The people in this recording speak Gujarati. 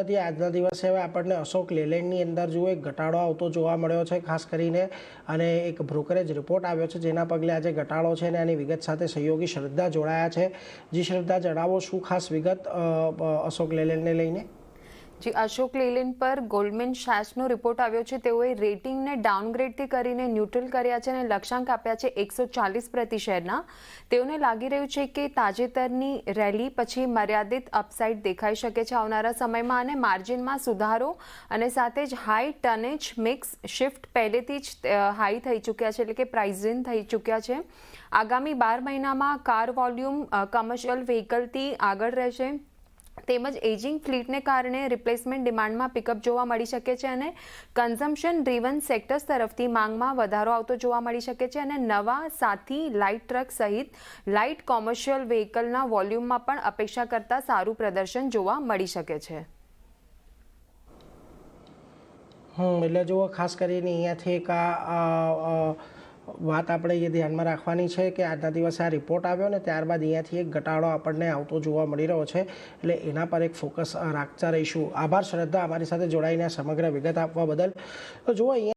વધીએ આજના દિવસે હવે આપણને અશોક લેલેન્ડની અંદર જો એક ઘટાડો આવતો જોવા મળ્યો છે ખાસ કરીને, અને એક બ્રોકરેજ રિપોર્ટ આવ્યો છે જેના પગલે આજે ઘટાડો છે અને આની વિગત સાથે સહયોગી શ્રદ્ધા જોડાયા છે. જી શ્રદ્ધા, જણાવો શું ખાસ વિગત અશોક લેલેન્ડને લઈને? જી, અશોક લેલેન્ડ પર ગોલ્ડમેન સાચસનો રિપોર્ટ આવ્યો છે. તેઓએ રેટિંગને ડાઉનગ્રેડથી કરીને ન્યુટ્રલ કર્યા છે અને લક્ષ્યાંક આપ્યા છે 140 પ્રતિ શેરના. તેઓને લાગી રહ્યું છે કે તાજેતરની રેલી પછી મર્યાદિત અપસાઇડ દેખાઈ શકે છે આવનારા સમયમાં, અને માર્જિનમાં સુધારો અને સાથે જ હાઈ ટનેજ મિક્સ શિફ્ટ પહેલેથી જ હાઈ થઈ ચૂક્યા છે, એટલે કે પ્રાઇઝિન થઈ ચૂક્યા છે. આગામી 12 મહિનામાં કાર વોલ્યુમ કમર્શિયલ વ્હીકલથી આગળ રહેશે, તેમજ એજિંગ ફ્લીટને કારણે રિપ્લેસમેન્ટ ડિમાન્ડમાં પિકઅપ જોવા મળી શકે છે અને કન્ઝમ્પશન ડ્રીવન સેક્ટર્સ તરફથી માંગમાં વધારો આવતો જોવા મળી શકે છે, અને નવા સાથી લાઇટ ટ્રક સહિત લાઇટ કોમર્શિયલ વ્હીકલના વોલ્યુમમાં પણ અપેક્ષા કરતાં સારું પ્રદર્શન જોવા મળી શકે છે. એટલે જુઓ, ખાસ કરીને અહીંયાથી એક વાત આપણે એ ધ્યાનમાં રાખવાની છે કે આજના દિવસે આ રિપોર્ટ આવ્યો ને ત્યારબાદ અહીંયાથી એક ઘટાડો આપણને આવતો જોવા મળી રહ્યો છે, એટલે એના પર એક ફોકસ રાખતા રહીશું. આભાર શ્રદ્ધા, અમારી સાથે જોડાઈને સમગ્ર વિગત આપવા બદલ. તો જુઓ અહીંયા